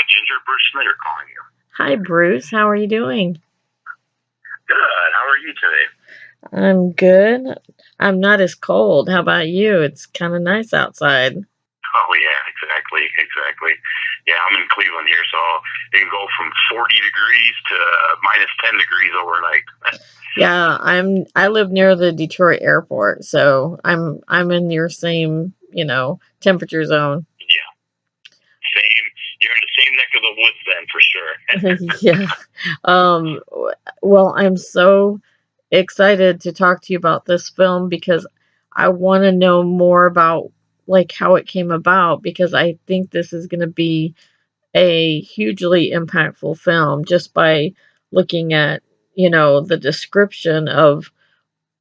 Hi, Ginger. Bruce Snyder calling you. Hi, Bruce. How are you doing? Good. How are you today? I'm good. I'm not as cold. How about you? It's kind of nice outside. Oh, yeah, exactly, exactly. Yeah, I'm in Cleveland here, so it can go from 40 degrees to minus 10 degrees overnight. Yeah, I live near the Detroit airport, so I'm in your same, temperature zone. Yeah, same. You're in the same neck of the woods then, for sure. Yeah. Um well, I'm so excited to talk to you about this film because I want to know more about like how it came about because I think this is going to be a hugely impactful film just by looking at the description of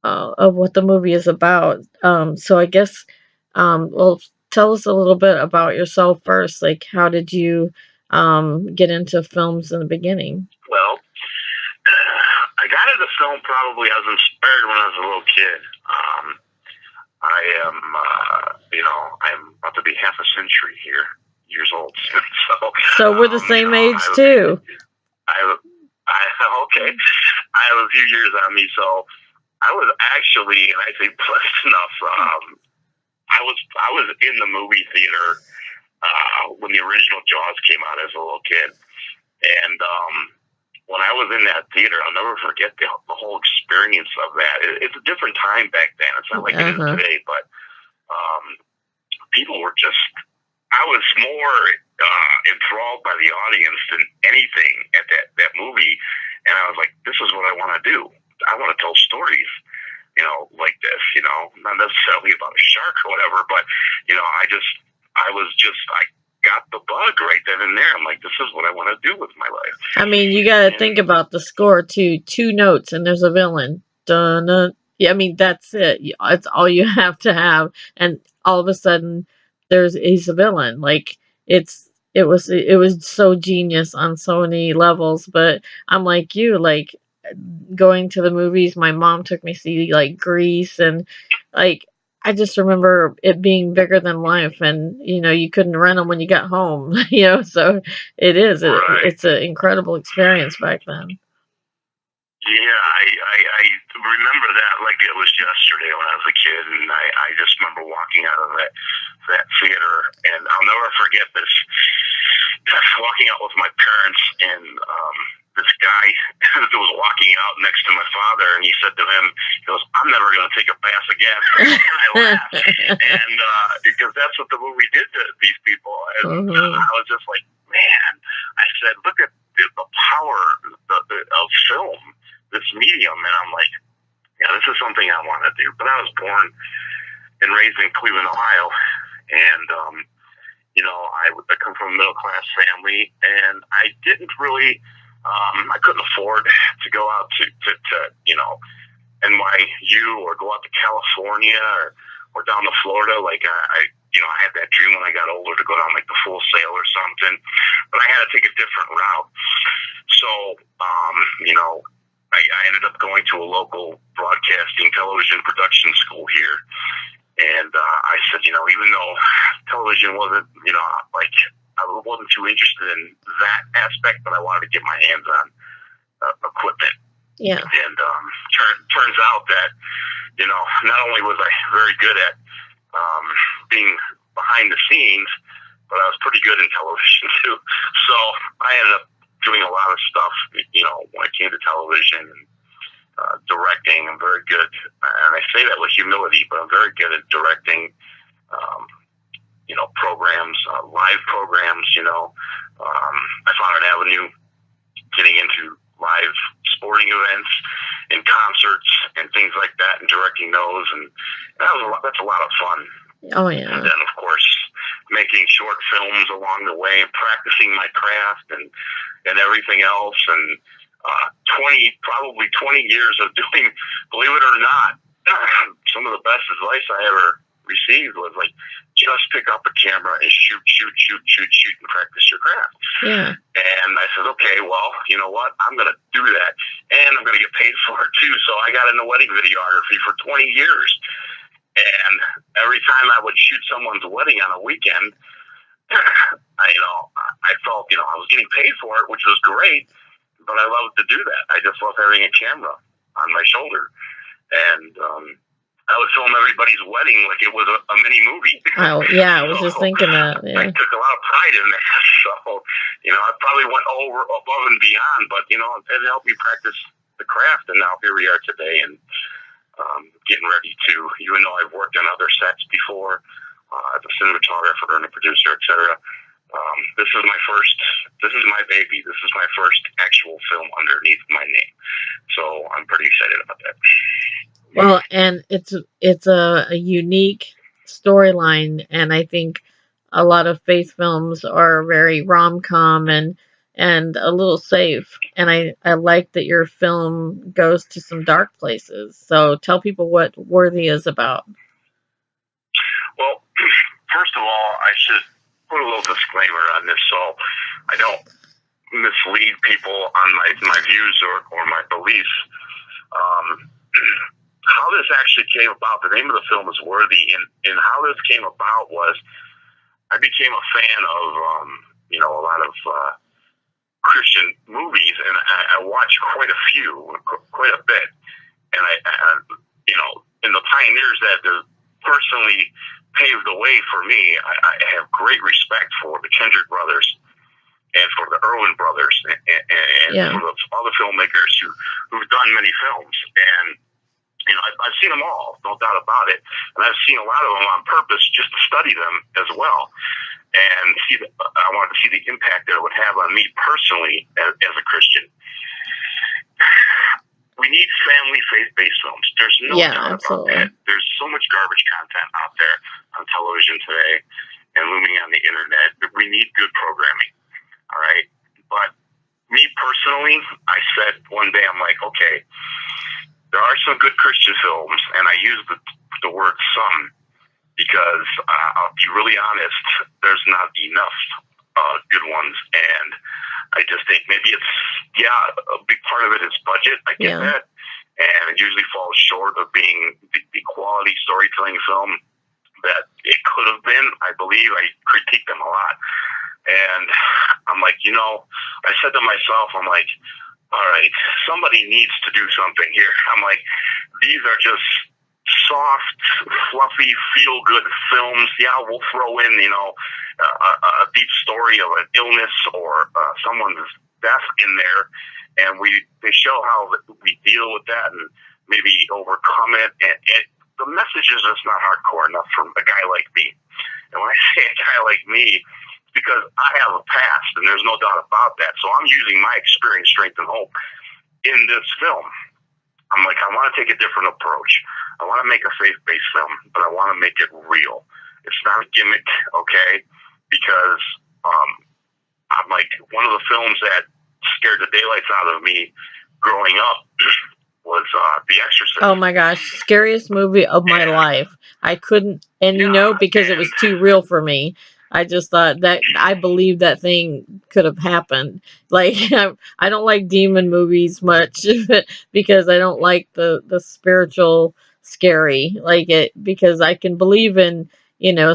what the movie is about. So I guess well, tell us a little bit about yourself first. Like, how did you get into films in the beginning? Well, I got into film probably, I was inspired when I was a little kid. I am, I'm about to be half a century here, years old. So we're the same age too. Okay, I have a few years on me, so I was actually, and I say blessed enough. I was in the movie theater when the original Jaws came out as a little kid, and when I was in that theater, I'll never forget the whole experience of that. It's a different time back then. It's not like it is today, but people were just. I was more enthralled by the audience than anything at that movie, and I was like, "This is what I want to do. I want to tell stories, like this. Not necessarily about a shark or whatever, but I got the bug right then and there. I'm like, this is what I want to do with my life." I mean, you got to think about the score too. 2 notes and there's a villain. Dun, dun. Yeah, I mean that's it. It's all you have to have, and all of a sudden, he's a villain. Like it was so genius on so many levels. But I'm like you, like going to the movies. My mom took me to see like Grease, and like I just remember it being bigger than life, and you couldn't rent them when you got home. So it's an incredible experience back then. Yeah, I remember that like it was yesterday when I was a kid, and I just remember walking out of that theater, and I'll never forget this. Walking out with my parents, and this guy was walking out next to my father, and he said to him, he goes, "I'm never going to take a bath again." And I laughed, and because that's what the movie did to these people, and I was just like, man, I said, look at the power of film, this medium, and I'm like, yeah, this is something I want to do. But I was born and raised in Cleveland, Ohio, and I come from a middle class family, and I didn't really, I couldn't afford to go out to NYU or go out to California or down to Florida. Like I had that dream when I got older to go down like the Full Sail or something, but I had to take a different route. So, I ended up going to a local broadcasting television production school here. And I said, even though television wasn't, like I wasn't too interested in that aspect, but I wanted to get my hands on equipment. Yeah. And turns out that, not only was I very good at being behind the scenes, but I was pretty good in television too. So I ended up doing a lot of stuff, when it came to television and directing. I'm very good, and I say that with humility, but I'm very good at directing, programs, live programs. I found an avenue getting into live sporting events and concerts and things like that, and directing those, and that's a lot of fun. Oh yeah. And then of course making short films along the way and practicing my craft and everything else, and 20 years of doing, believe it or not, some of the best advice I ever received was like, just pick up a camera and shoot and practice your craft. Yeah. And I said, okay, well, you know what? I'm going to do that, and I'm going to get paid for it too. So I got into wedding videography for 20 years. And every time I would shoot someone's wedding on a weekend, I felt, I was getting paid for it, which was great, but I loved to do that. I just love having a camera on my shoulder. And I would film everybody's wedding like it was a mini movie. Oh, yeah, I was just thinking that. I Yeah. took a lot of pride in that. So, I probably went above and beyond, but, it helped me practice the craft. And now here we are today, and getting ready to, even though I've worked on other sets before, as a cinematographer and a producer, etc. This is my baby. This is my first actual film underneath my name. So I'm pretty excited about that. Well, and it's a unique storyline, and I think a lot of faith films are very rom-com and a little safe. And I like that your film goes to some dark places. So tell people what Worthy is about. Well, first of all, I should put a little disclaimer on this so I don't mislead people on my views or my beliefs. How this actually came about, the name of the film is Worthy, and how this came about was I became a fan of, a lot of Christian movies, and I watched quite a bit, and I in the pioneers that personally paved the way for me, I have great respect for the Kendrick brothers and for the Irwin brothers and Yeah. for all the filmmakers who've done many films. And I've seen them all, no doubt about it. And I've seen a lot of them on purpose just to study them as well. And I wanted to see the impact that it would have on me personally as a Christian. We need family faith-based films. There's no doubt about that. There's so much garbage content out there on television today and looming on the internet. We need good programming, all right? But me personally, I said one day, I'm like, okay, there are some good Christian films, and I use the word some because I'll be really honest, there's not enough good ones, and I just think maybe a big part of it is budget. I get that, and it usually falls short of being the quality storytelling film that it could have been. I believe I critique them a lot, and I'm like, I said to myself, I'm like, all right, somebody needs to do something here. I'm like, these are just soft, fluffy, feel-good films. Yeah, we'll throw in, a deep story of an illness or someone's death in there, and they show how we deal with that and maybe overcome it. And the message is just not hardcore enough for a guy like me. And when I say a guy like me, because I have a past, and there's no doubt about that. So I'm using my experience, strength, and hope in this film. I'm like, I want to take a different approach. I want to make a faith-based film, but I want to make it real. It's not a gimmick, okay? Because I'm like, one of the films that scared the daylights out of me growing up was The Exorcist. Oh my gosh, scariest movie of my life. I couldn't, and because it was too real for me. I just thought that I believed that thing could have happened. Like I don't like demon movies much because I don't like the spiritual scary like it, because I can believe in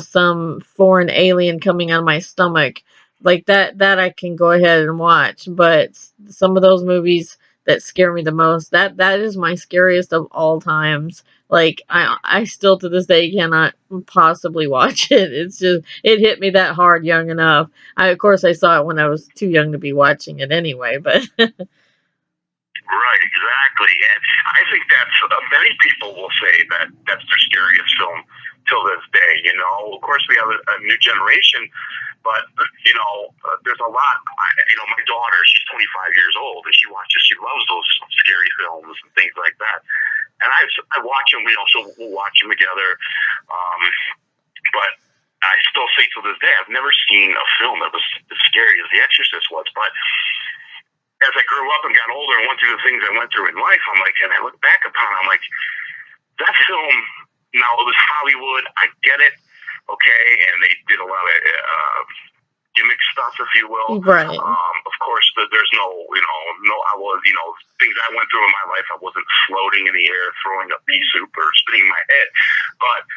some foreign alien coming out of my stomach like that I can go ahead and watch. But some of those movies that scare me the most, that is my scariest of all times. Like I still to this day cannot possibly watch it. It's just, it hit me that hard young enough. Of course I saw it when I was too young to be watching it anyway, but Right, exactly. And I think that's many people will say that that's their scariest film till this day. Of course we have a new generation, but there's a lot. My daughter, she's 25 years old, and she loves those scary films and things like that. And I watch them. So we'll watch them together. But I still say to this day, I've never seen a film that was as scary as The Exorcist was. But as I grew up and got older and went through the things I went through in life, I'm like, and I look back upon it, I'm like, that film, now it was Hollywood, I get it, okay, and they did a lot of gimmick stuff, if you will. Right. Of course, there's things I went through in my life, I wasn't floating in the air, throwing up pea soup or spinning my head, but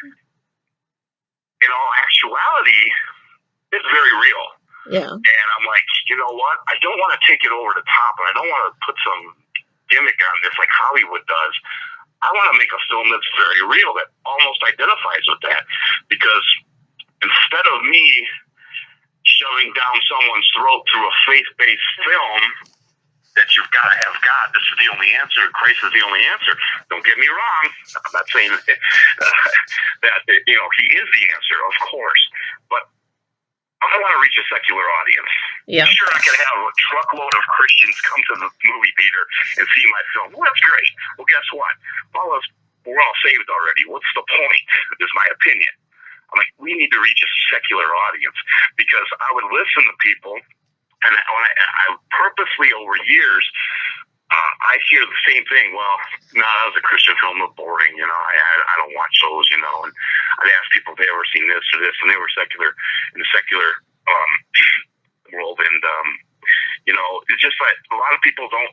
in all actuality, it's very real. Yeah. And I'm like, you know what? I don't want to take it over the top, and I don't want to put some gimmick on this like Hollywood does. I want to make a film that's very real, that almost identifies with that. Because instead of me shoving down someone's throat through a faith-based film that you've got to have God, this is the only answer, Christ is the only answer. Don't get me wrong. I'm not saying that, he is the answer, of course. But I want to reach a secular audience. Yeah. Sure, I can have a truckload of Christians come to the movie theater and see my film. Well, that's great. Well, guess what? We're all saved already. What's the point? Is my opinion. I'm like, we need to reach a secular audience, because I would listen to people, and I purposely over years, I hear the same thing. Well, no, that was a Christian film, it's boring. I don't watch those. And I'd ask people if they ever seen this or this, and they were secular in the secular world, and it's just like a lot of people don't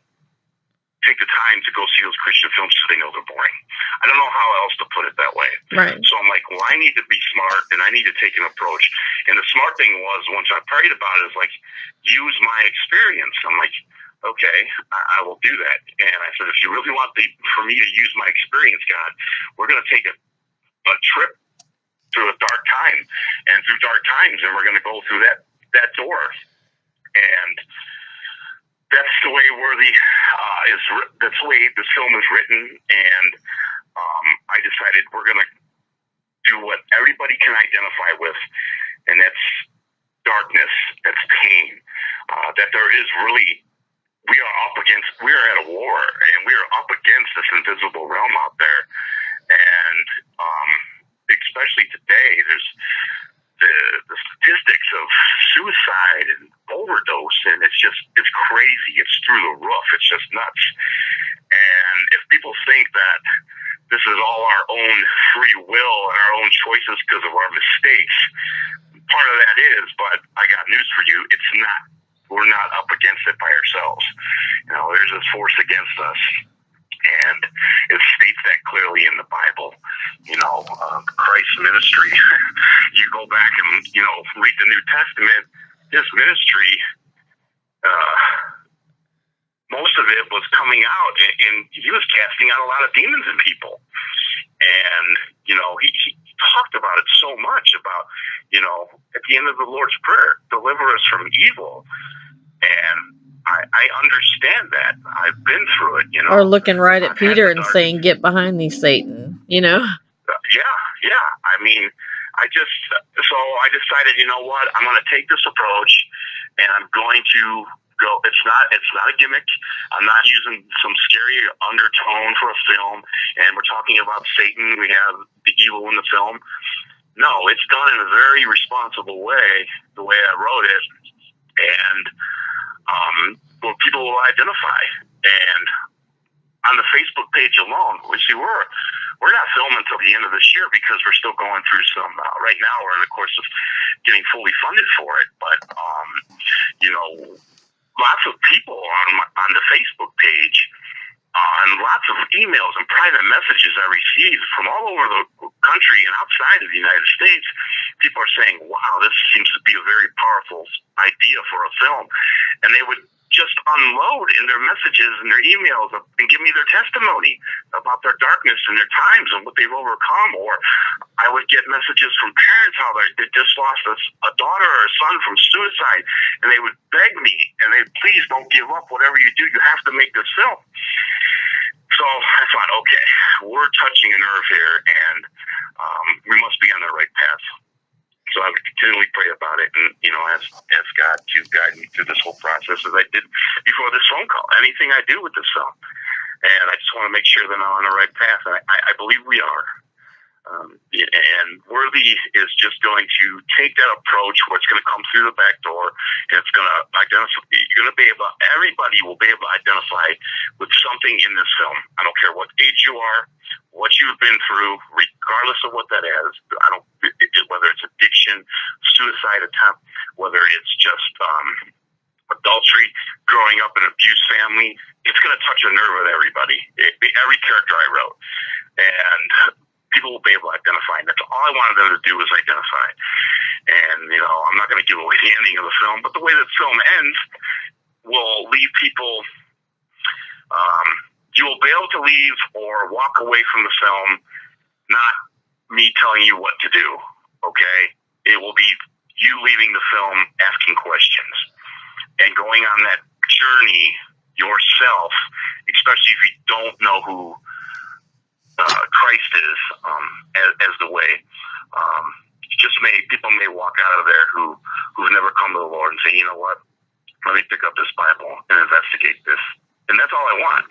take the time to go see those Christian films so they know they're boring. I don't know how else to put it that way. Right. So I'm like, well, I need to be smart, and I need to take an approach. And the smart thing was, once I prayed about it, is like, use my experience. I'm like, okay, I will do that. And I said, if you really want for me to use my experience, God, we're going to take a trip through a dark time, and through dark times, and we're going to go through that door. And that's the way that's the way this film is written. And I decided we're going to do what everybody can identify with, and that's darkness, that's pain, that there is really, we are at a war, and we are up against this invisible realm out there. And especially today, there's the statistics of suicide and overdose, and it's crazy. It's through the roof. It's just nuts. And if people think that this is all our own free will and our own choices because of our mistakes, part of that is, but I got news for you. It's not. We're not up against it by ourselves. There's this force against us, and it states that clearly in the Bible. Christ's ministry. You go back and read the New Testament. His ministry, most of it was coming out, and he was casting out a lot of demons in people. And he talked about it so much about at the end of the Lord's Prayer, deliver us from evil. And I understand that. I've been through it. Or looking right at Peter and saying, "Get behind me, Satan." Yeah. I mean, I decided, you know what? I'm going to take this approach, and I'm going to go. It's not a gimmick. I'm not using some scary undertone for a film. And we're talking about Satan. We have the evil in the film. No, it's done in a very responsible way, the way I wrote it, and where people will identify. And on the Facebook page alone, we're not filming until the end of this year, because we're still going through some. Right now, we're in the course of getting fully funded for it. But lots of people on the Facebook page, and lots of emails and private messages I received from all over the country and outside of the United States. People are saying, "Wow, this seems to be a very powerful idea for a film," and they would just unload in their messages and their emails and give me their testimony about their darkness and their times and what they've overcome. Or I would get messages from parents how they just lost a daughter or a son from suicide, and they would beg me, and they, "Please don't give up. Whatever you do, you have to make this film." So I thought, okay, we're touching a nerve here, and we must be on the right path. So I would continually pray about it, and ask God to guide me through this whole process, as I did before this phone call. Anything I do with this film, and I just want to make sure that I'm on the right path. And I believe we are. And Worthy is just going to take that approach where it's going to come through the back door, and it's going to identify. You're going to be able. Everybody will be able to identify with something in this film. I don't care what age you are, what you've been through, regardless of what that is. Whether it's addiction, suicide attempt, whether it's just adultery, growing up in an abused family, it's going to touch a nerve with everybody. Every character I wrote, and people will be able to identify. And that's all I wanted them to do was identify. And, I'm not going to give away the ending of the film, but the way the film ends will leave people, you will be able to leave or walk away from the film, not me telling you what to do, okay? It will be you leaving the film asking questions and going on that journey yourself, especially if you don't know who Christ is as the way. People may walk out of there who've never come to the Lord and say, you know what, let me pick up this Bible and investigate this. And that's all I want,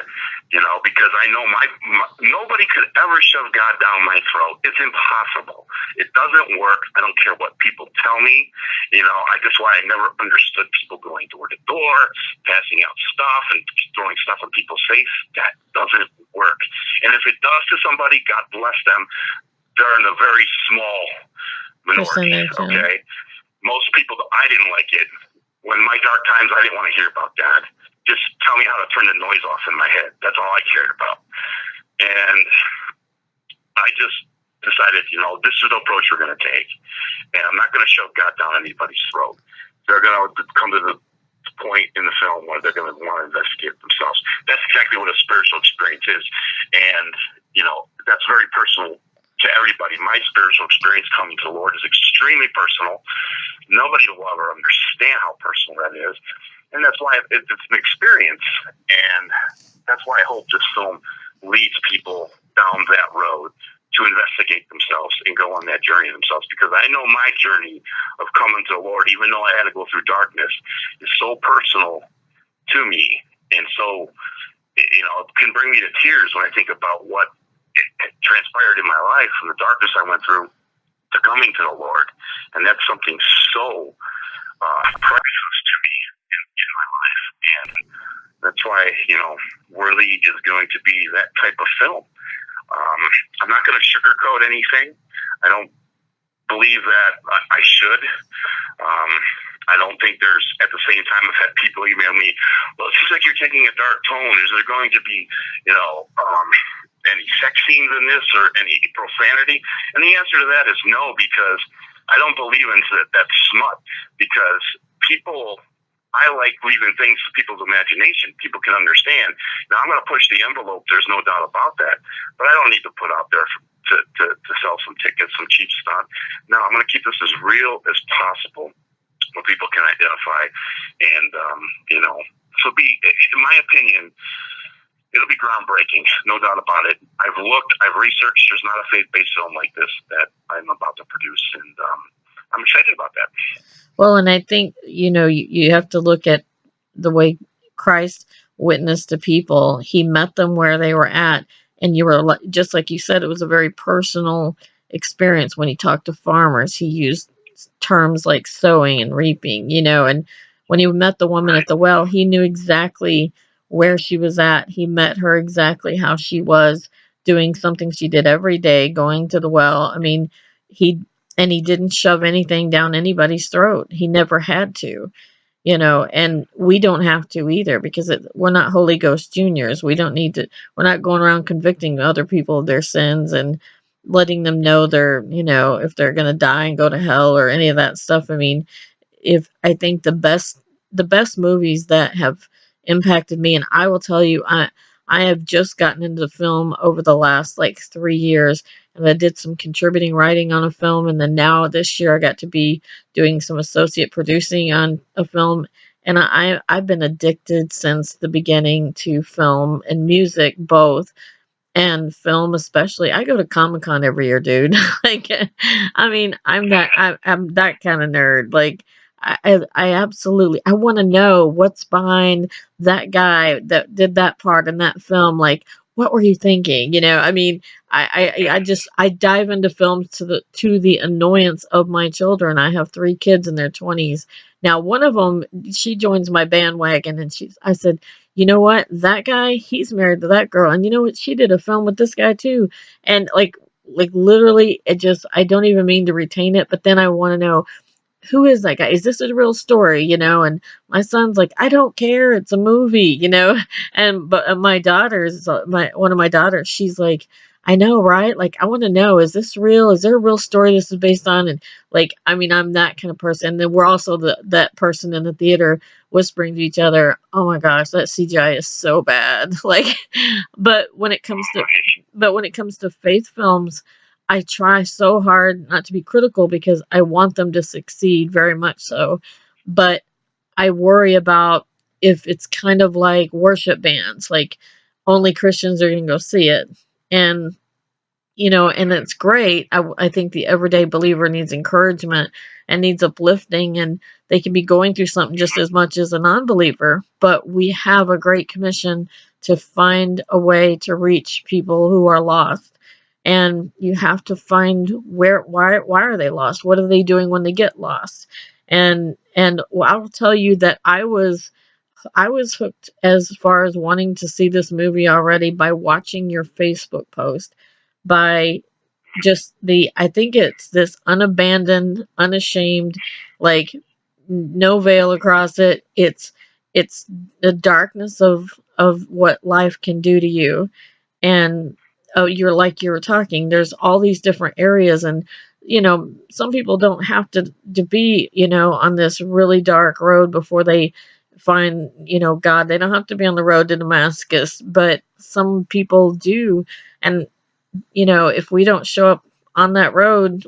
because I know nobody could ever shove God down my throat. It's impossible. It doesn't work. I don't care what people tell me. That's why I never understood people going door to door, passing out stuff and throwing stuff in people's face. That doesn't work. And if it does to somebody, God bless them. They're in a very small minority, okay? Most people, I didn't like it. When my dark times, I didn't want to hear about God. Just tell me how to turn the noise off in my head. That's all I cared about. And I just decided, this is the approach we're going to take. And I'm not going to shove God down anybody's throat. They're going to come to the point in the film where they're going to want to investigate themselves. That's exactly what a spiritual experience is. And, that's very personal to everybody. My spiritual experience coming to the Lord is extremely personal. Nobody will ever understand how personal that is. And that's why it's an experience. And that's why I hope this film leads people down that road to investigate themselves and go on that journey themselves. Because I know my journey of coming to the Lord, even though I had to go through darkness, is so personal to me. And so, it can bring me to tears when I think about what transpired in my life from the darkness I went through to coming to the Lord. And that's something so precious to me in my life. And that's why, Worthy is going to be that type of film. I'm not going to sugarcoat anything. I don't believe that I should. I don't think there's, at the same time, I've had people email me, well, it seems like you're taking a dark tone. Is there going to be, any sex scenes in this or any profanity? And the answer to that is no, because I don't believe in that smut, because I like leaving things to people's imagination. People can understand. Now, I'm going to push the envelope. There's no doubt about that. But I don't need to put out there to sell some tickets, some cheap stuff. No, I'm going to keep this as real as possible where people can identify. And, so in my opinion, it'll be groundbreaking, no doubt about it. I've researched. There's not a faith-based film like this that I'm about to produce, and I'm excited about that. Well, and I think, you have to look at the way Christ witnessed to people. He met them where they were at, and you were, just like you said, it was a very personal experience when he talked to farmers. He used terms like sowing and reaping, and when he met the woman at the well, he knew exactly where she was at. He met her exactly how she was, doing something she did every day, going to the well. I mean, he didn't shove anything down anybody's throat. He never had to, and we don't have to either, because we're not Holy Ghost juniors. We don't need to, we're not going around convicting other people of their sins and letting them know if they're going to die and go to hell or any of that stuff. I mean, I think the best movies that have impacted me, and I will tell you, I have just gotten into film over the last 3 years, and I did some contributing writing on a film, and then now this year I got to be doing some associate producing on a film, and I've been addicted since the beginning to film and music both. And film especially. I go to Comic-Con every year, dude. I mean, I'm that kind of nerd. I absolutely, I want to know what's behind that guy that did that part in that film. What were you thinking? I mean, I dive into films to the annoyance of my children. I have 3 kids in their 20s. Now, one of them, she joins my bandwagon, and I said, you know what? That guy, he's married to that girl. And you know what? She did a film with this guy too. And literally, I don't even mean to retain it, but then I want to know, who is that guy? Is this a real story? And my son's like, I don't care. It's a movie, but my daughter's, one of my daughters, she's like, I know, right? Like, I want to know, is this real? Is there a real story this is based on? And like, I mean, I'm that kind of person. And then we're also that person in the theater whispering to each other, "Oh my gosh, that CGI is so bad." Like, but when it comes to faith films, I try so hard not to be critical because I want them to succeed very much so. But I worry about if it's kind of like worship bands, like only Christians are going to go see it. And and it's great. I think the everyday believer needs encouragement and needs uplifting, and they can be going through something just as much as a non-believer. But we have a great commission to find a way to reach people who are lost. And you have to find why are they lost? What are they doing when they get lost? And I'll tell you that I was hooked as far as wanting to see this movie already by watching your Facebook post, by just I think it's this unabandoned, unashamed, like no veil across it. It's the darkness of what life can do to you. And you're like you were talking, there's all these different areas, and some people don't have to be on this really dark road before they find God. They don't have to be on the road to Damascus, but some people do. And if we don't show up on that road,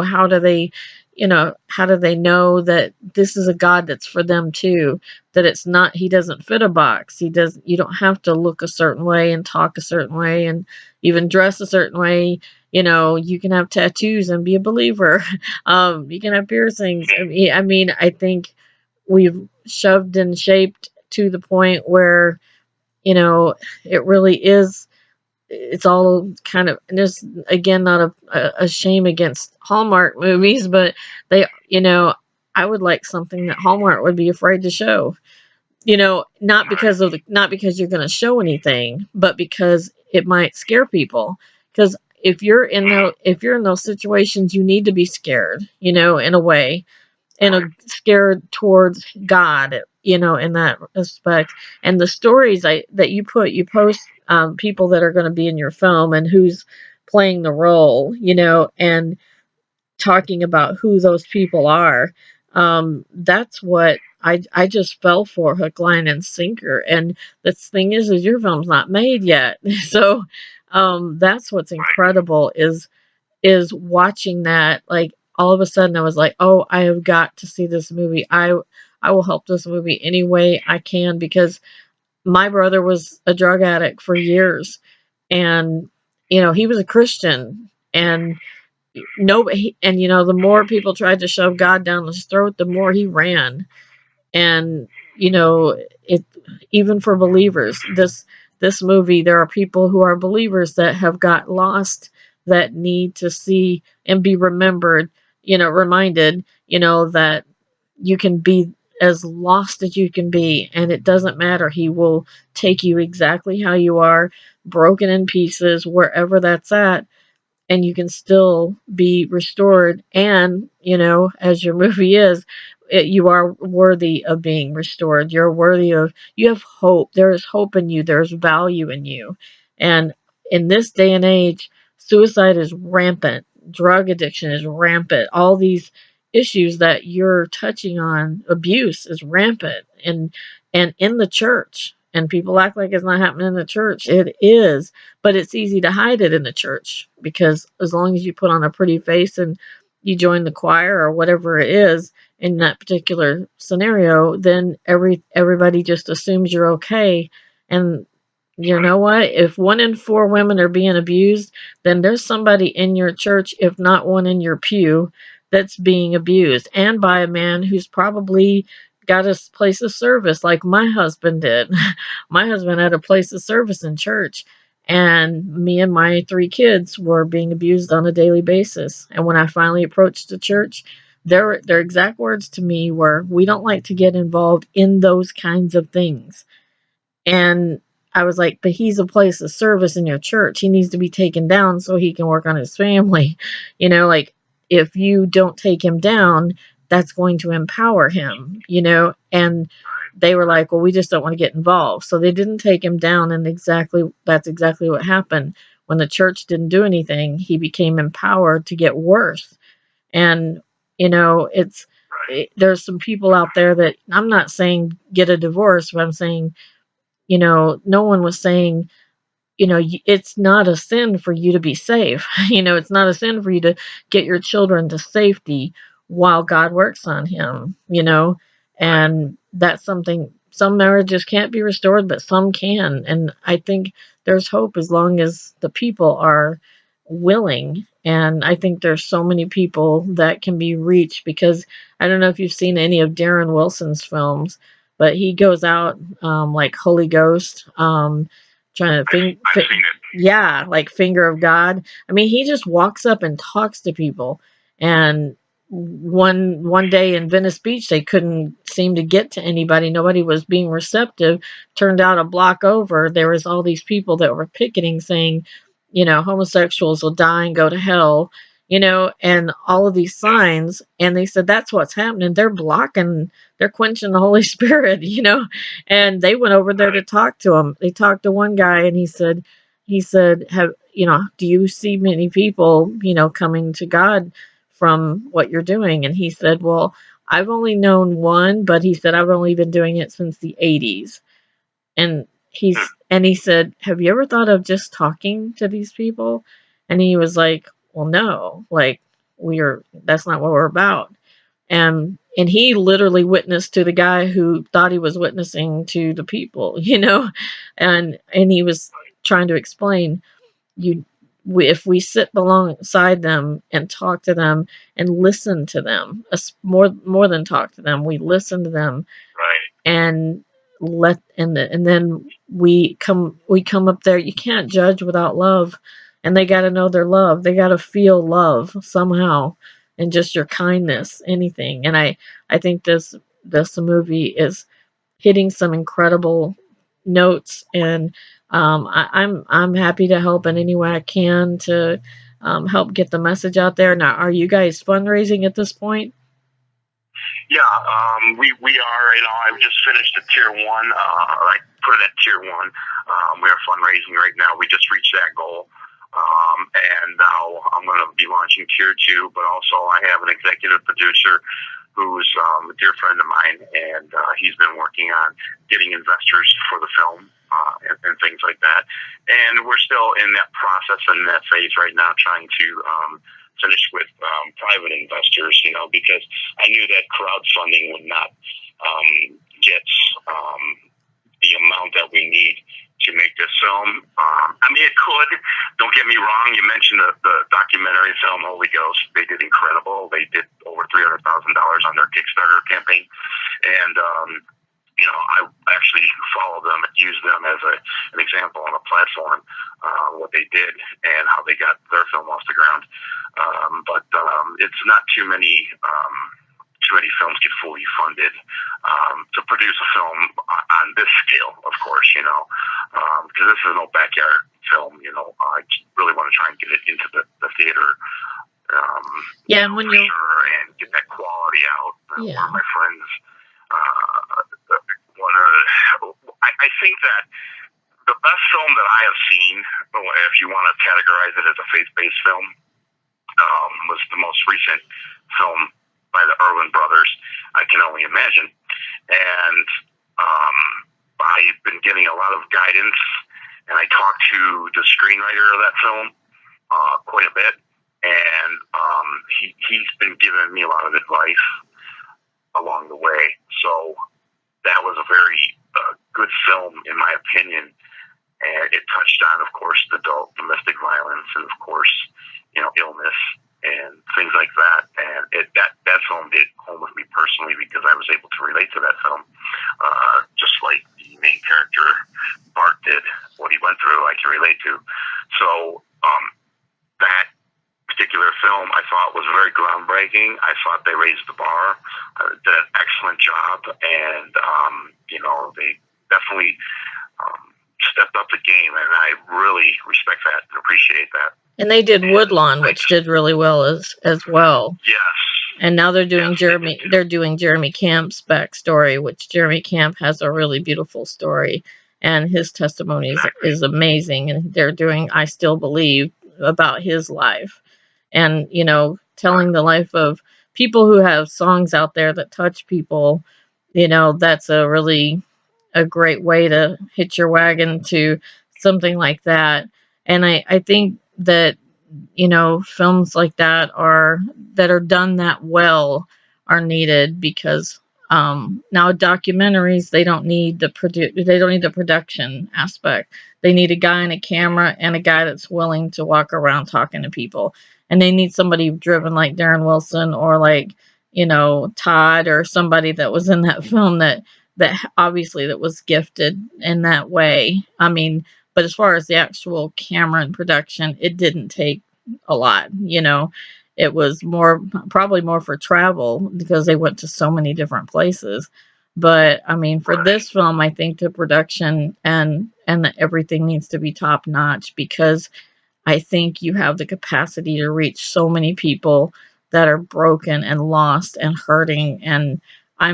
how do they know that this is a God that's for them too? That it's not, he doesn't fit a box. You don't have to look a certain way and talk a certain way and even dress a certain way. You can have tattoos and be a believer. You can have piercings. I mean, I think we've shoved and shaped to the point where, it really is, it's all kind of, and there's again not a shame against Hallmark movies, but they, I would like something that Hallmark would be afraid to show. Not because you're going to show anything, but because it might scare people. Because if you're in those situations, you need to be scared, in a way, and scared towards God, in that respect. And the stories that you post, people that are going to be in your film and who's playing the role, and talking about who those people are. That's what I just fell for, hook, line, and sinker. And the thing is your film's not made yet, so that's what's incredible is watching that. Like, all of a sudden I was like, oh, I have got to see this movie. I will help this movie any way I can, because my brother was a drug addict for years, and he was a Christian, and nobody, and the more people tried to shove God down his throat, the more he ran. And it, even for believers, this movie, there are people who are believers that have got lost, that need to see and be remembered, reminded, that you can be as lost as you can be, and it doesn't matter. He will take you exactly how you are, broken in pieces, wherever that's at, and you can still be restored. And as your movie is, you are worthy of being restored. You're worthy of, you have hope. There is hope in you. There's value in you. And in this day and age, suicide is rampant, drug addiction is rampant, all these issues that you're touching on, abuse is rampant, and in the church. And people act like it's not happening in the church. It is, but it's easy to hide it in the church, because as long as you put on a pretty face and you join the choir or whatever it is in that particular scenario, then everybody just assumes you're okay. And you know what? If 1 in 4 women are being abused, then there's somebody in your church, if not one in your pew, that's being abused, and by a man who's probably got a place of service like my husband did. My husband had a place of service in church, and me and my 3 kids were being abused on a daily basis. And when I finally approached the church, their exact words to me were, "We don't like to get involved in those kinds of things." And I was like, "But he's a place of service in your church. He needs to be taken down so he can work on his family." Like, if you don't take him down, that's going to empower him. And they were like, "Well, we just don't want to get involved." So they didn't take him down, and that's exactly what happened. when the church didn't do anything, he became empowered to get worse. And it's right, there's some people out there that, I'm not saying get a divorce, but I'm saying, no one was saying, it's not a sin for you to be safe. It's not a sin for you to get your children to safety while God works on him. right. And that's something, some marriages can't be restored, but some can. And I think there's hope as long as the people are willing. And I think there's so many people that can be reached, because I don't know if you've seen any of Darren Wilson's films, but he goes out, like Holy Ghost, trying to I've seen it. yeah, like finger of God. I mean, he just walks up and talks to people. And one day in Venice Beach, they couldn't seem to get to anybody. Nobody was being receptive. Turned out a block over, there was all these people that were picketing, saying, homosexuals will die and go to hell. And all of these Yeah, signs. And they said that's what's happening. They're blocking, they're quenching the Holy Spirit. And they went over there to right. talk to him. They talked to one guy, and he said, do you see many people, coming to God from what you're doing? And he said, well, I've only known one, but he said, I've only been doing it since the 80s. And Hmm. he said, have you ever thought of just talking to these people? And he was like, well, no, like, that's not what we're about. And he literally witnessed to the guy who thought he was witnessing to the people, and he was trying to explain, if we sit alongside them and talk to them and listen to them, more than talk to them, we listen to them, Right, and and then we come up there. You can't judge without love, and they got to know their love. They got to feel love somehow, and just your kindness, anything. And I think this movie is hitting some incredible notes. And I'm happy to help in any way I can to help get the message out there. Now, are you guys fundraising at this point? yeah. We are. I've just finished a tier one. I put it at tier one. We are fundraising right now. We just reached that goal. And now I'm going to be launching tier two. But also, I have an executive producer who's a dear friend of mine, and he's been working on getting investors for the film, and things like that. And we're still in that process and that phase right now, trying to finish with private investors, because I knew that crowdfunding would not get the amount that we need to make this film. I mean, it could. Don't get me wrong. You mentioned the documentary film Holy Ghost. They did incredible. They did over $300,000 on their Kickstarter campaign, and I actually follow them and use them as an example on a platform, what they did and how they got their film off the ground. But it's not too many films get fully funded to produce a film on this scale, of course, because this is no backyard film. I really want to try and get it into the theater, Yeah, and when for you sure, and get that quality out. One yeah. of my friends, I think that the best film that I have seen, if you want to categorize it as a faith-based film, was the most recent film by the Erwin brothers, I Can Only Imagine. And I've been getting a lot of guidance, and I talked to the screenwriter of that film quite a bit, and he's been giving me a lot of advice along the way. So that was a very good film, in my opinion, and it touched on, of course, adult domestic violence, and of course, illness and things like that. And that film did home with me personally, because I was able to relate to that film, just like the main character Bart did. What he went through, I can relate to. So that particular film, I thought, was very groundbreaking. I thought they raised the bar, did an excellent job, and they definitely stepped up the game, and I really respect that and appreciate that. And they did And Woodlawn, which did really well as well. yes, And now they're yes, doing they did Jeremy. too. They're doing Jeremy Camp's backstory, which Jeremy Camp has a really beautiful story. and his testimony is amazing. And they're doing I Still Believe about his life, and telling the life of people who have songs out there that touch people. That's a great way to hitch your wagon to something like that. And I think that films like that are done that well are needed, because now documentaries, they don't need the production aspect. They need a guy and a camera and a guy that's willing to walk around talking to people, and they need somebody driven like Darren Wilson, or like Todd, or somebody that was in that film that obviously that was gifted in that way. I mean, but as far as the actual camera and production, it didn't take a lot. It was probably more for travel, because they went to so many different places. But I mean, for this film, I think the production and everything needs to be top notch, because I think you have the capacity to reach so many people that are broken and lost and hurting. And I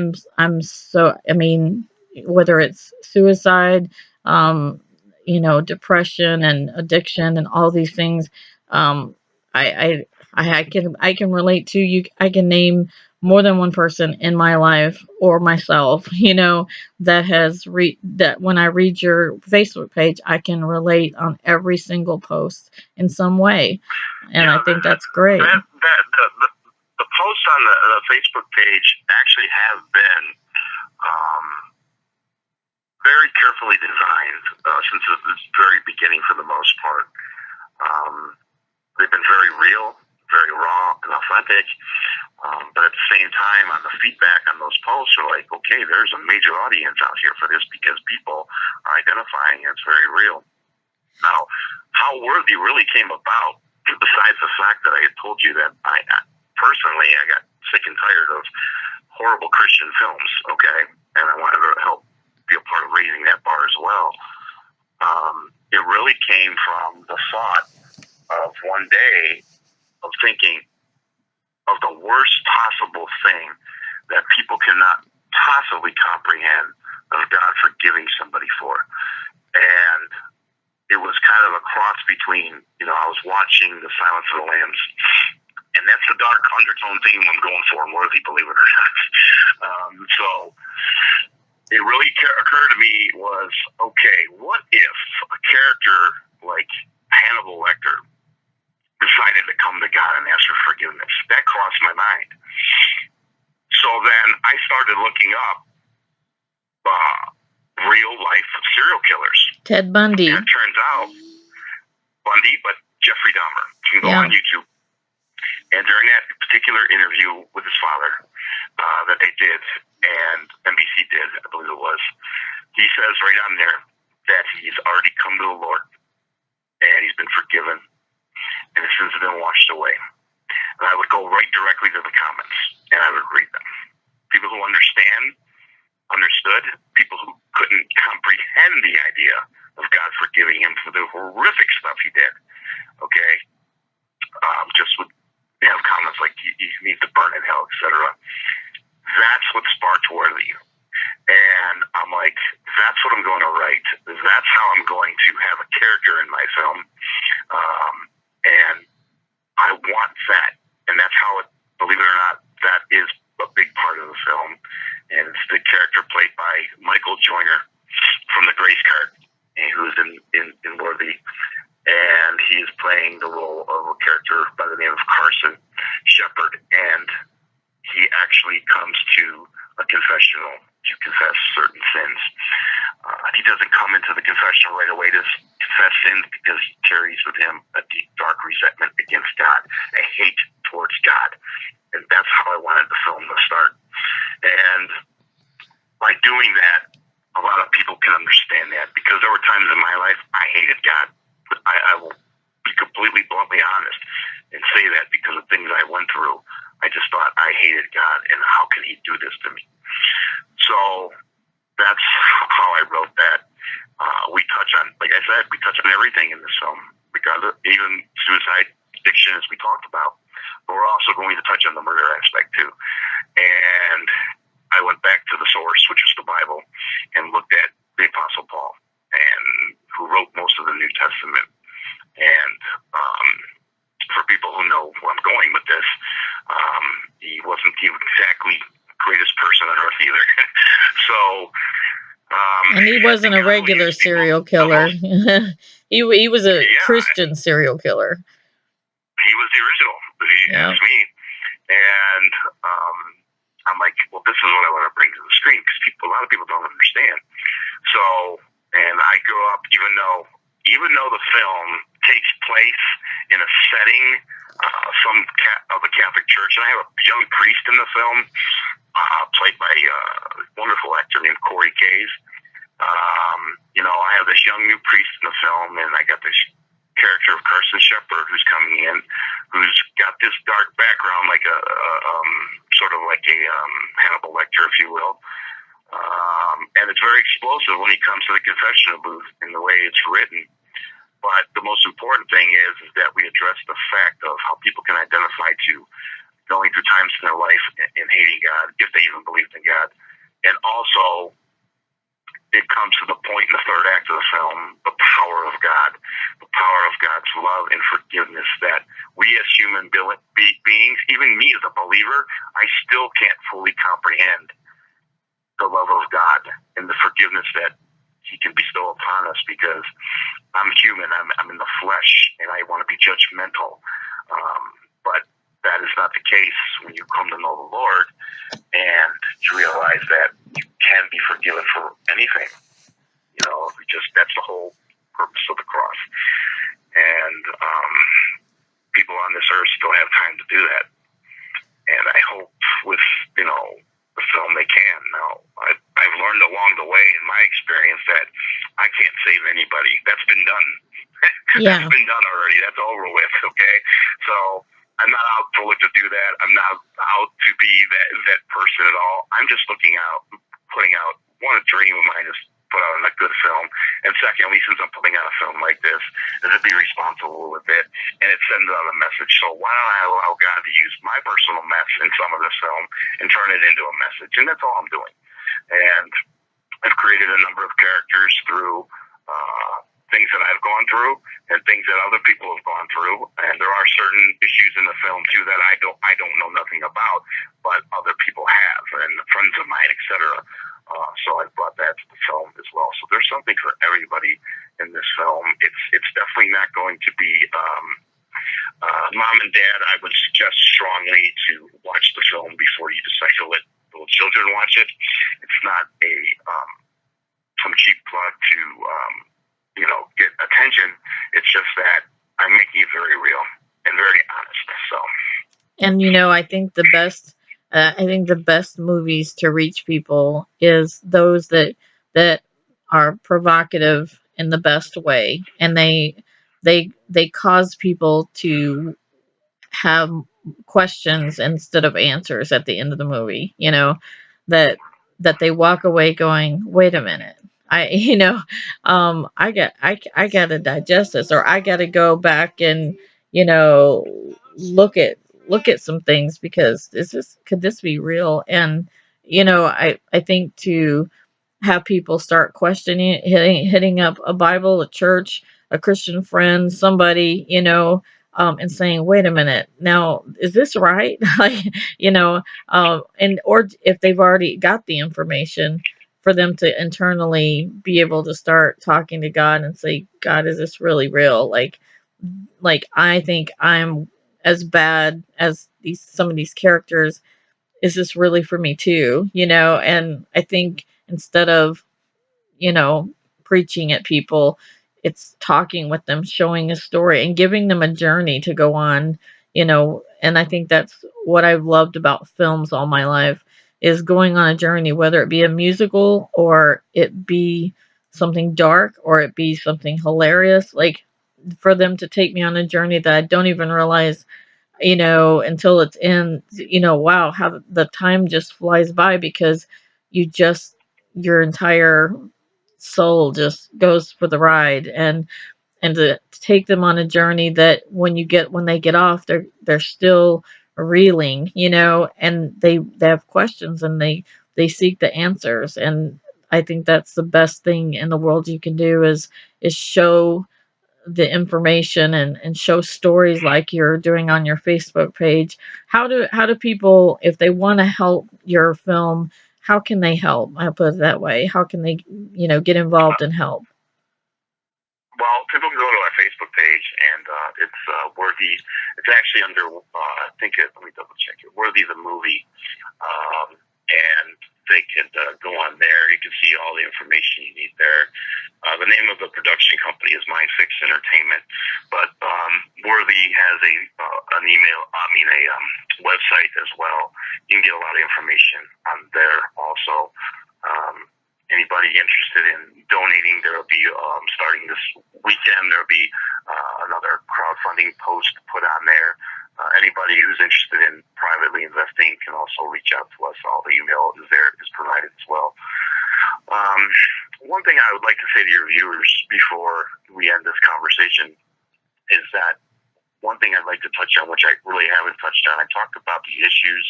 mean, whether it's suicide, um, depression and addiction and all these things, um, I, I can relate to you. I can name more than one person in my life or myself, that when I read your Facebook page, I can relate on every single post in some way, and I think that's great. The posts on the Facebook page actually have been very carefully designed since the very beginning, for the most part. They've been very real, very raw and authentic. But at the same time, on the feedback on those posts are like, okay, there's a major audience out here for this, because people are identifying it's very real. Now, how Worthy really came about, besides the fact that I had told you that I got sick and tired of horrible Christian films, okay, and I wanted to help be a part of raising that bar as well. It really came from the thought of one day of thinking of the worst possible thing that people cannot possibly comprehend of God forgiving somebody for. And it was kind of a cross between, I was watching The Silence of the Lambs, and that's the dark undertone theme I'm going for in Worthy, believe it or not. So it really occurred to me was, okay, what if a character like Hannibal Lecter decided to come to God and ask for forgiveness? That crossed my mind. So then I started looking up real life serial killers. Ted Bundy. And it turns out Bundy, but Jeffrey Dahmer. You can go on YouTube. And during that particular interview with his father that they did, and NBC did, I believe it was, he says right on there that he's already come to the Lord and he's been forgiven and his sins have been washed away. And I would go right directly to the comments and I would read them. People who understood, people who couldn't comprehend the idea of God forgiving him for the horrific stuff he did, okay, just would have comments like he needs to burn in hell, etc. That's what sparked Worthy. And I'm like, that's what I'm going to write. That's how I'm going to have a character in my film. And I want that. And that's how it, believe it or not, that is a big part of the film. And it's the character played by Michael Joyner from the Grace Card, who's in Worthy. And he is playing the role of a character by the name of Carson Shepard. And he actually comes to a confessional to confess certain sins. He doesn't come into the confessional right away to confess sins, because he carries with him a deep, dark resentment against God, a hate towards God. And that's how I wanted the film to start. And by doing that, a lot of people can understand that, because there were times in my life I hated God. I will be completely bluntly honest and say that, because of things I went through. I just thought I hated God, and how can he do this to me? So that's how I wrote that. We touch on, like I said, we touch on everything in this film, because of even suicide, addiction, as we talked about. But we're also going to touch on the murder aspect too. And I went back to the source, which is the Bible, and looked at the Apostle Paul. Testament. And for people who know where I'm going with this, he wasn't the exactly greatest person on earth either. So, And he wasn't a regular serial killer. He was a Christian serial killer. He was the original, if you ask me. And I'm like, well, this is what I want to bring to the screen because a lot of people don't understand. So, and I grew up, even though the film takes place in a setting of a Catholic church, and I have a young priest in the film, played by a wonderful actor named Corey Kays. I have this young new priest in the film, and I got this character of Carson Shepard who's coming in, who's got this dark background, like a sort of like a Hannibal Lecter, if you will. And it's very explosive when he comes to the confessional booth in the way it's written. But the most important thing is that we address the fact of how people can identify to going through times in their life and hating God, if they even believed in God. And also, it comes to the point in the third act of the film, the power of God, the power of God's love and forgiveness that we as human beings, even me as a believer, I still can't fully comprehend the love of God and the forgiveness that he can bestow upon us because I'm human, I'm in the flesh, and I want to be judgmental. But that is not the case when you come to know the Lord and you realize that you can be forgiven for anything. That's the whole purpose of the cross. And people on this earth still have time to do that. And I hope with, the film they can. Now, I've learned along the way in my experience that I can't save anybody. That's been done. Yeah. That's been done already. That's over with, okay? So I'm not out to look to do that. I'm not out to be that person at all. I'm just putting out, a dream of mine is put out a good film. And secondly, since I'm putting out a film like this, is to be responsible with it. And it sends out a message. So why don't I allow God to use my personal mess in some of this film and turn it into a message? And that's all I'm doing. And I've created a number of characters through things that I've gone through and things that other people have gone through. And there are certain issues in the film too that I don't know nothing about, but other people have, and friends of mine, etc. So I brought that to the film as well. So there's something for everybody in this film. It's definitely not going to be mom and dad. I would suggest strongly to watch the film before you decide to let little children watch it. It's not a some cheap plug to get attention. It's just that I'm making it very real and very honest. So. And I think the best movies to reach people is those that are provocative in the best way, and they cause people to have questions instead of answers at the end of the movie. That they walk away going, wait a minute. I gotta digest this, or I gotta go back and look at some things, because could this be real? And I think to have people start questioning it, hitting up a Bible, a church, a Christian friend, somebody, and saying, wait a minute, now, is this right? And or if they've already got the information, for them to internally be able to start talking to God and say, God, is this really real? Like I think I'm as bad as some of these characters. Is this really for me too? And I think instead of, preaching at people, it's talking with them, showing a story, and giving them a journey to go on. And I think that's what I've loved about films all my life, is going on a journey, whether it be a musical or it be something dark or it be something hilarious, like for them to take me on a journey that I don't even realize, until it's in, wow, how the time just flies by, because your entire soul just goes for the ride. And to take them on a journey that when they get off, they're still reeling, and they have questions, and they seek the answers. And I think that's the best thing in the world you can do, is show the information and show stories like you're doing on your Facebook page. How do people, if they want to help your film, how can they help? I'll put it that way. How can they, get involved and help? Well, people can go to our Facebook page, and it's Worthy. It's actually under, I think, let me double check it. Worthy the movie, and they could go on there. You can see all the information you need there. The name of the production company is Mind Fix Entertainment, but Worthy has an email, a website as well. You can get a lot of information on there also. Anybody interested in donating, there will be, starting this weekend, there will be another crowdfunding post put on there. Anybody who's interested in privately investing can also reach out to us. All the email is provided as well. One thing I would like to say to your viewers before we end this conversation is that one thing I'd like to touch on, which I really haven't touched on, I talked about the issues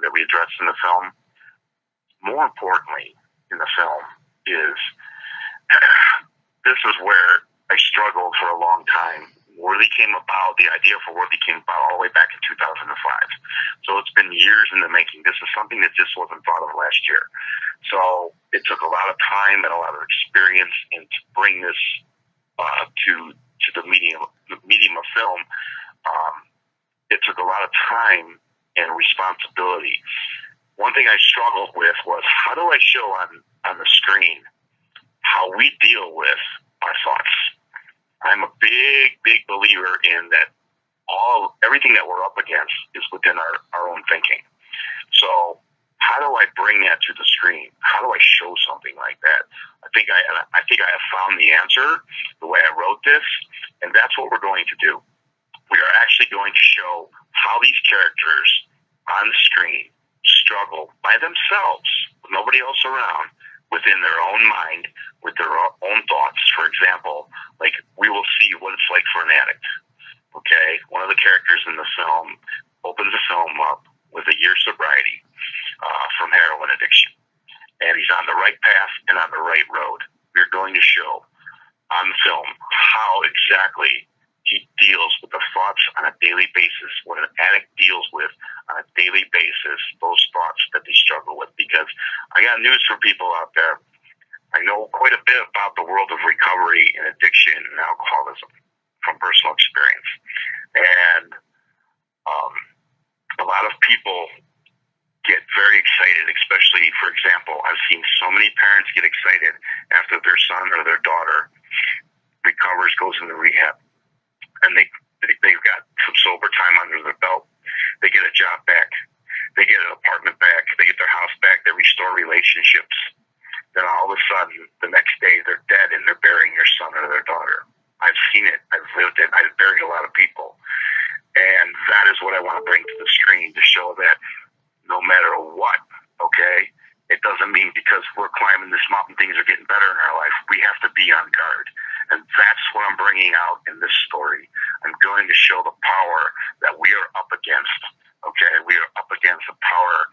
that we addressed in the film. More importantly, in the film is this is where I struggled for a long time. The idea for Worthy came about all the way back in 2005. So it's been years in the making. This is something that just wasn't thought of last year. So it took a lot of time and a lot of experience and to bring this to the medium of film. It took a lot of time and responsibility. One thing I struggled with was, how do I show on the screen how we deal with our thoughts? I'm a big believer in that everything that we're up against is within our own thinking. So how do I bring that to the screen? How do I show something like that? I think I have found the answer the way I wrote this, and that's what we're going to do. We are actually going to show how these characters on the screen struggle by themselves, with nobody else around, within their own mind, with their own thoughts. For example, like, we will see what it's like for an addict. Okay, one of the characters in the film opens the film up with a year's sobriety from heroin addiction, and he's on the right path and on the right road. We're going to show on the film how exactly he deals with the thoughts on a daily basis, what an addict deals with on a daily basis, those thoughts that they struggle with. Because I got news for people out there. I know quite a bit about the world of recovery and addiction and alcoholism from personal experience. And a lot of people get very excited, especially, for example, I've seen so many parents get excited after their son or their daughter recovers, goes into rehab, and they've got some sober time under their belt. They get a job back. They get an apartment back. They get their house back. They restore relationships. Then all of a sudden, the next day, they're dead and they're burying their son or their daughter. I've seen it. I've lived it. I've buried a lot of people. And that is what I want to bring to the screen, to show that no matter what, okay, it doesn't mean because we're climbing this mountain, things are getting better in our life. We have to be on guard. And that's what I'm bringing out in this story. I'm going to show the power that we are up against, okay? We are up against a power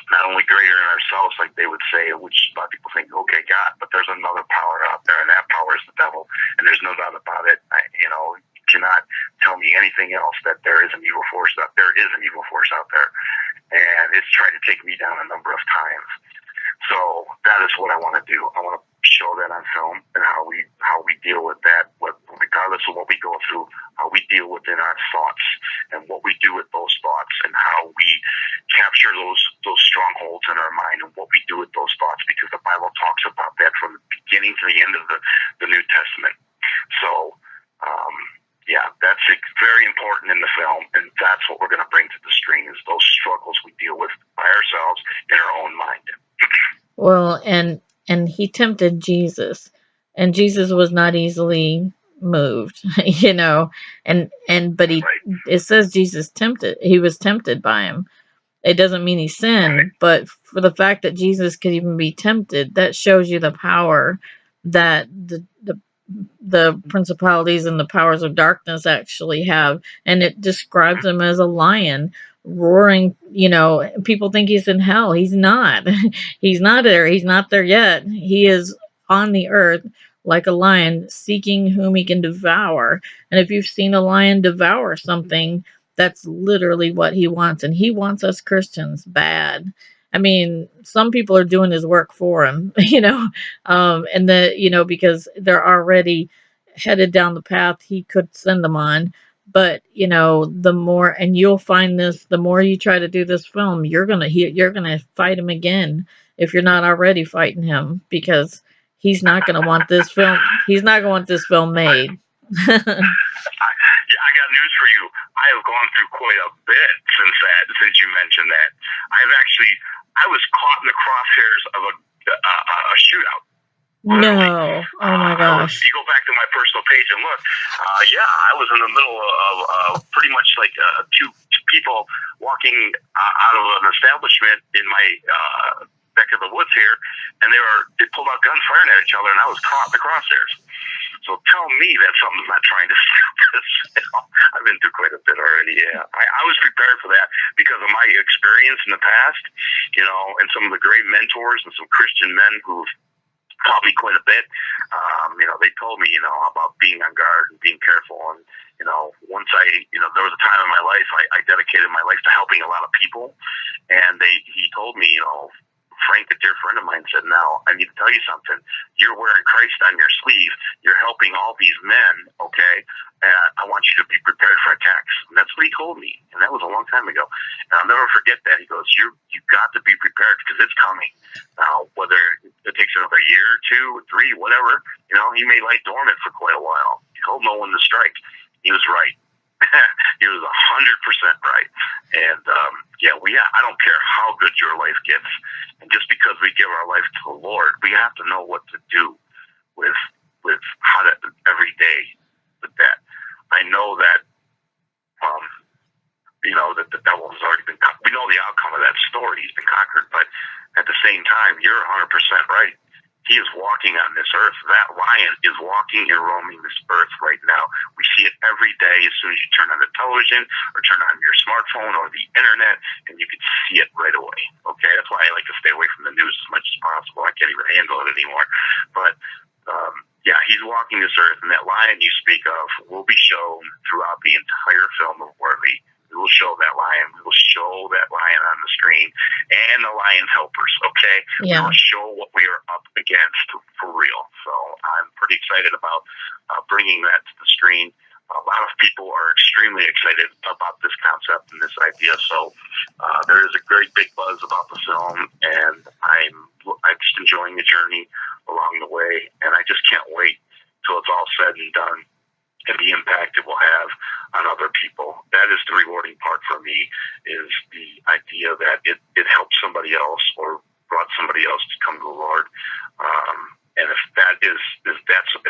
not only greater than ourselves, like they would say, which a lot of people think, okay, God, but there's another power out there, and that power is the devil. And there's no doubt about it. You cannot tell me anything else, that there is an evil force out there. There is an evil force out there. And it's tried to take me down a number of times. So that is what I want to do. I want to show that on film, and how we deal with that, regardless of what we go through, how we deal within our thoughts and what we do with those thoughts, and how we capture those strongholds in our mind and what we do with those thoughts, because the Bible talks about that from the beginning to the end of the New Testament. So that's very important in the film, and that's what we're going to bring to the screen, is those struggles we deal with by ourselves in our own mind. Well, and he tempted Jesus, and Jesus was not easily moved, but it says Jesus he was tempted by him. It doesn't mean he sinned, but for the fact that Jesus could even be tempted, that shows you the power that the principalities and the powers of darkness actually have. And it describes him as a lion roaring. People think he's in hell. He's not. He's not there. He's not there yet. He is on the earth, like a lion, seeking whom he can devour. And if you've seen a lion devour something, that's literally what he wants. And he wants us Christians bad. I mean, some people are doing his work for him, and because they're already headed down the path he could send them on. But the more, and you'll find this, the more you try to do this film, you're gonna fight him again if you're not already fighting him, because he's not gonna want this film. He's not gonna want this film made. Yeah, I got news for you. I have gone through quite a bit since you mentioned that. I was caught in the crosshairs of a shootout. Literally. No. Oh my gosh. You go back to my personal page and look. I was in the middle of pretty much like two people walking out of an establishment in my neck of the woods here, and they pulled out guns firing at each other, and I was caught in the crosshairs. So tell me that something's not trying to stop this. I've been through quite a bit already. Yeah, I was prepared for that because of my experience in the past, and some of the great mentors and some Christian men who've taught me quite a bit. They told me, about being on guard and being careful. And, once there was a time in my life, I dedicated my life to helping a lot of people. And he told me, Frank, a dear friend of mine, said, now, I need to tell you something. You're wearing Christ on your sleeve. You're helping all these men, okay? And I want you to be prepared for attacks. And that's what he told me. And that was a long time ago. And I'll never forget that. He goes, you've got to be prepared because it's coming. Now, whether it takes another year, 2, 3, whatever, he may lie dormant for quite a while. He told no one to strike. He was right. He was 100% right. And, I don't care how good your life gets. And just because we give our life to the Lord, we have to know what to do with how to every day with that. I know that, that the devil has already been, we know the outcome of that story. He's been conquered, but at the same time, you're 100% right. He is walking on this earth. That lion is walking and roaming this earth right now. We see it every day as soon as you turn on the television or turn on your smartphone or the internet, and you can see it right away. Okay, that's why I like to stay away from the news as much as possible. I can't even handle it anymore. But he's walking this earth, and that lion you speak of will be shown throughout the entire film of Worthy. We will show that lion. We will show that lion on the screen and the lion's helpers, okay? Yeah. We will show what we are up against for real. So I'm pretty excited about bringing that to the screen. A lot of people are extremely excited about this concept and this idea. So there is a great big buzz about the film, and I'm just enjoying the journey along the way. And I just can't wait till it's all said and done, and the impact it will have on other people. That is the rewarding part for me, is the idea that it helped somebody else or brought somebody else to come to the Lord. And if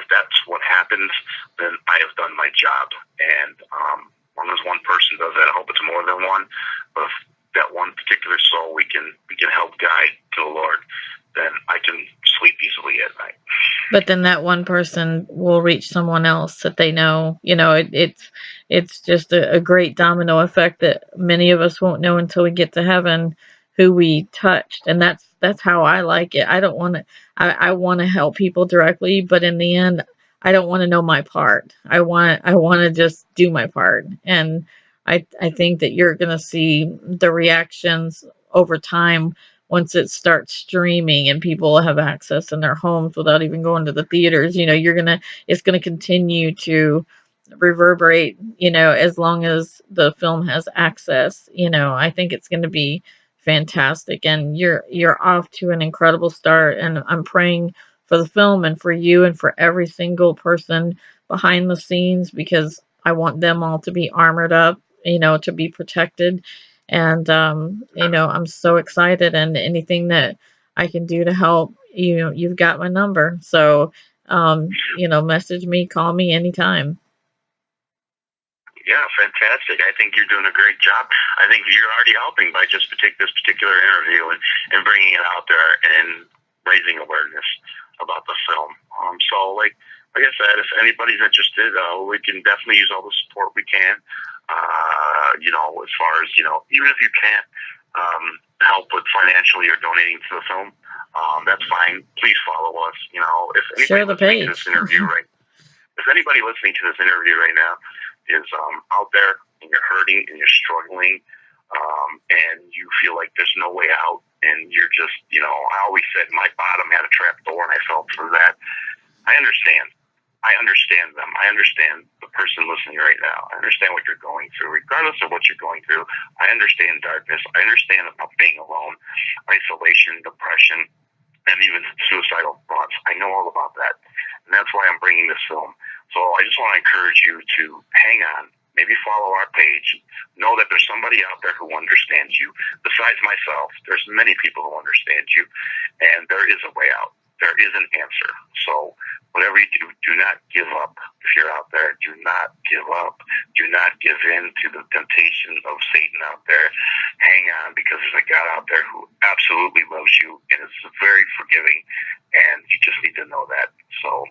that's what happens, then I have done my job. And as long as one person does that, I hope it's more than one. But if that one particular soul we can help guide to the Lord, then I can sleep easily at night. But then that one person will reach someone else that they know. It's just a great domino effect that many of us won't know until we get to heaven who we touched. And that's how I like it. I don't want to. I want to help people directly, but in the end, I don't want to know my part. I want to just do my part. And I think that you're going to see the reactions over time once it starts streaming and people have access in their homes without even going to the theaters. It's gonna continue to reverberate, as long as the film has access. I think it's gonna be fantastic, and you're off to an incredible start, and I'm praying for the film and for you and for every single person behind the scenes, because I want them all to be armored up, to be protected. And I'm so excited, and anything that I can do to help, you've got my number. So message me, call me anytime. Yeah, fantastic. I think you're doing a great job. I think you're already helping by just this particular interview and bringing it out there and raising awareness about the film. So like I said, if anybody's interested, we can definitely use all the support we can. As far as, even if you can't help with financially or donating to the film, that's fine. Please follow us. You know, if Share anybody the listening to page. this interview if anybody listening to this interview right now is out there and you're hurting and you're struggling, and you feel like there's no way out, and you're just, you know, I always said my bottom had a trap door and I fell through that. I understand. I understand them. I understand the person listening right now. I understand what you're going through. Regardless of what you're going through, I understand darkness. I understand about being alone, isolation, depression, and even suicidal thoughts. I know all about that. And that's why I'm bringing this film. So I just want to encourage you to hang on. Maybe follow our page. Know that there's somebody out there who understands you. Besides myself, there's many people who understand you. And there is a way out. There is an answer. So whatever you do not give up. If you're out there, do not give up. Do not give in to the temptation of Satan out there. Hang on, because there's a God out there who absolutely loves you and is very forgiving, and you just need to know that. So